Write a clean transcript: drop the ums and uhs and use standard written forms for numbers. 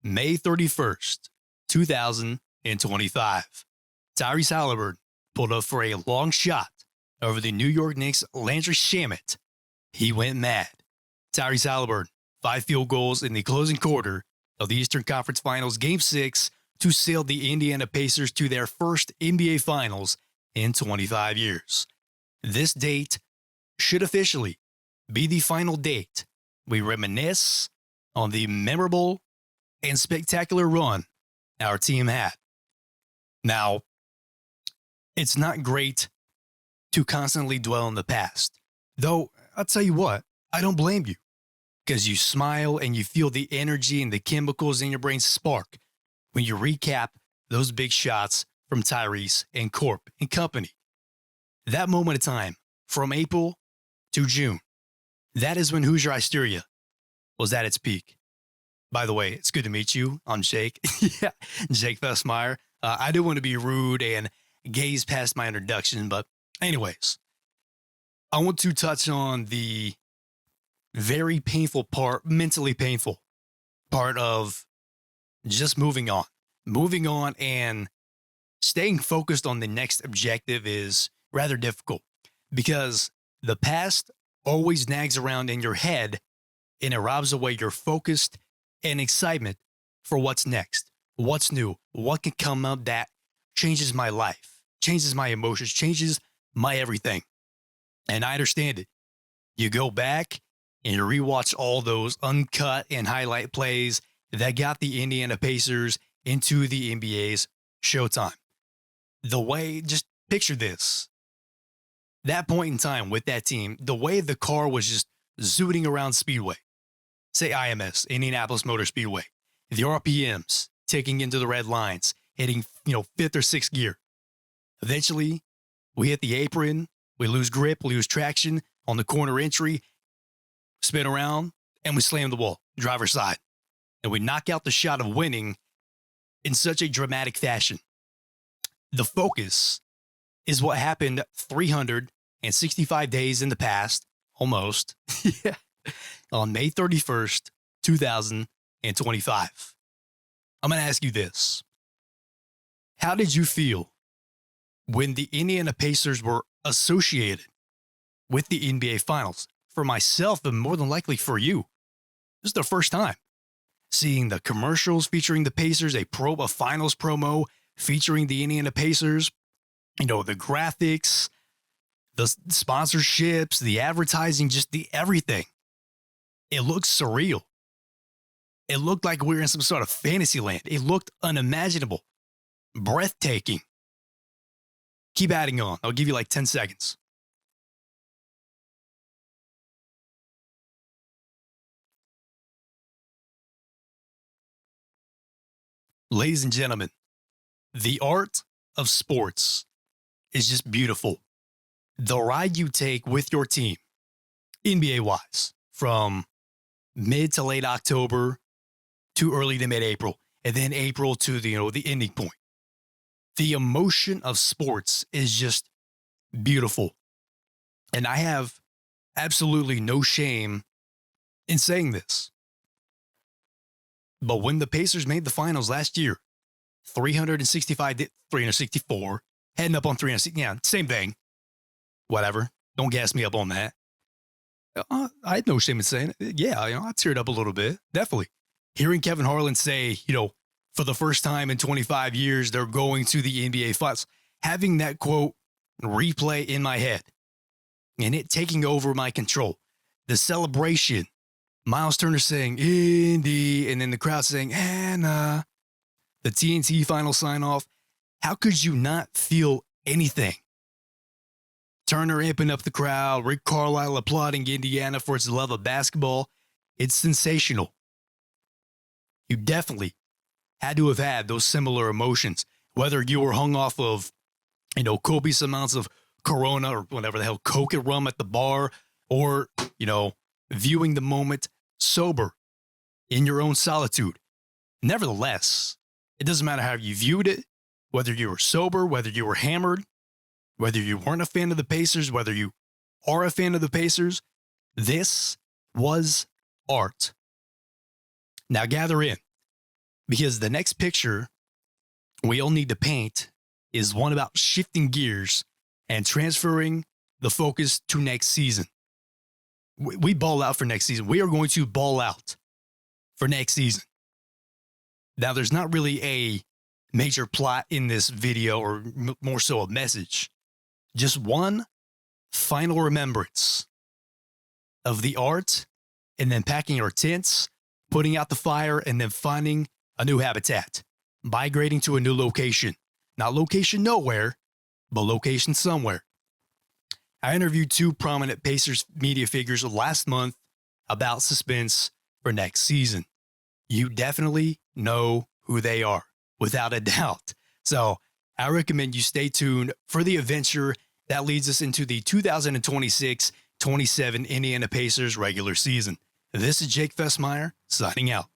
May 31st, 2025. Tyrese Halliburton pulled up for a long shot over the New York Knicks' Landry Shamet. He went mad. Tyrese Halliburton, 5 field goals in the closing quarter of the Eastern Conference Finals Game 6 to sail the Indiana Pacers to their first NBA Finals in 25 years. This date should officially be the final date we reminisce on the memorable and spectacular run our team had. Now, it's not great to constantly dwell on the past, though I'll tell you what, I don't blame you, because you smile and you feel the energy and the chemicals in your brain spark when you recap those big shots from Tyrese and Corp and company. That moment of time, from April to June, that is when Hoosier Hysteria was at its peak. By the way, it's good to meet you. I'm Jake. Yeah, Jake Fesmire. I didn't want to be rude and gaze past my introduction, but anyways, I want to touch on the very painful part, mentally painful part of just moving on. Moving on and staying focused on the next objective is rather difficult because the past always nags around in your head and it robs away your focused and excitement for what's next, what's new, what can come up that changes my life, changes my emotions, changes my everything. And I understand it. You go back and you rewatch all those uncut and highlight plays that got the Indiana Pacers into the NBA's Showtime. The way, just picture this. That point in time with that team, the way the car was just zooting around Speedway, say IMS, Indianapolis Motor Speedway, the RPMs taking into the red lines, hitting, 5th or 6th gear. Eventually, we hit the apron, we lose grip, lose traction on the corner entry, spin around, and we slam the wall, driver's side. And we knock out the shot of winning in such a dramatic fashion. The focus is what happened 365 days in the past, almost, on May 31st, 2025. I'm going to ask you this. How did you feel when the Indiana Pacers were associated with the NBA Finals? For myself, and more than likely for you, this is the first time seeing the commercials featuring the Pacers, a finals promo featuring the Indiana Pacers, the graphics, the sponsorships, the advertising, just the everything. It looked surreal. It looked like we were in some sort of fantasy land. It looked unimaginable, breathtaking. Keep adding on. I'll give you like 10 seconds. Ladies and gentlemen, the art of sports is just beautiful. The ride you take with your team, NBA-wise, from mid to late October to early to mid-April, and then April to the ending point. The emotion of sports is just beautiful. And I have absolutely no shame in saying this. But when the Pacers made the finals last year, 364, heading up on 360, yeah, same thing. Whatever. Don't gas me up on that. I had no shame in saying it. Yeah, I teared up a little bit. Definitely. Hearing Kevin Harlan say, for the first time in 25 years, they're going to the NBA Finals. Having that quote replay in my head and it taking over my control. The celebration. Miles Turner saying, Indy, and then the crowd saying, Anna. The TNT final sign-off. How could you not feel anything? Turner amping up the crowd, Rick Carlisle applauding Indiana for its love of basketball. It's sensational. You definitely had to have had those similar emotions, whether you were hung off of, copious amounts of Corona or whatever the hell, Coke and rum at the bar, or, viewing the moment sober in your own solitude. Nevertheless, it doesn't matter how you viewed it, whether you were sober, whether you were hammered, whether you weren't a fan of the Pacers, whether you are a fan of the Pacers, this was art. Now gather in. because the next picture we all need to paint is one about shifting gears and transferring the focus to next season. We ball out for next season. We are going to ball out for next season. Now, there's not really a major plot in this video, or more so a message. Just one final remembrance of the art, and then packing our tents, putting out the fire, and then finding a new habitat, migrating to a new location. Not location nowhere, but location somewhere. I interviewed 2 prominent Pacers media figures last month about suspense for next season. You definitely know who they are, without a doubt. So I recommend you stay tuned for the adventure that leads us into the 2026-27 Indiana Pacers regular season. This is Jake Fesmire, signing out.